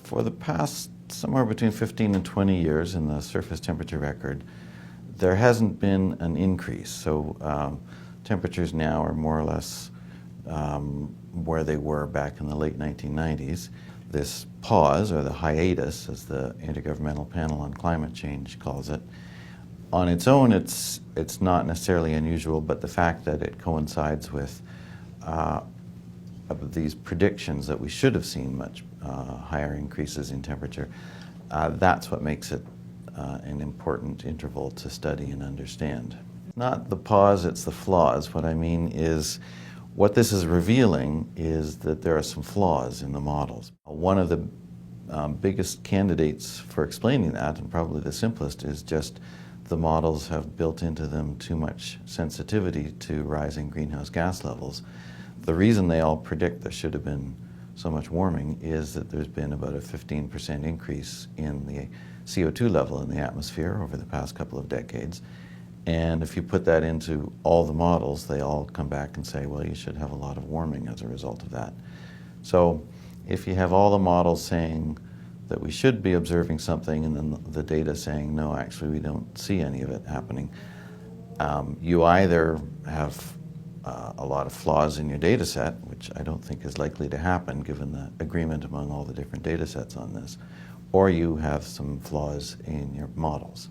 For the past somewhere between 15 and 20 years in the surface temperature record, there hasn't been an increase. So temperatures now are more or less where they were back in the late 1990s. This pause, or the hiatus, as the Intergovernmental Panel on Climate Change calls it, on its own it's not necessarily unusual, but the fact that it coincides with these predictions that we should have seen much higher increases in temperature, that's what makes it an important interval to study and understand. Not the pause, it's the flaws. What I mean is, what this is revealing is that there are some flaws in the models. One of the biggest candidates for explaining that, and probably the simplest, is just the models have built into them too much sensitivity to rising greenhouse gas levels. The reason they all predict there should have been so much warming is that there's been about a 15% increase in the CO2 level in the atmosphere over the past couple of decades. And if you put that into all the models, they all come back and say, well, you should have a lot of warming as a result of that. So if you have all the models saying that we should be observing something and then the data saying, no, actually we don't see any of it happening, you either have a lot of flaws in your data set, which I don't think is likely to happen given the agreement among all the different data sets on this, or you have some flaws in your models.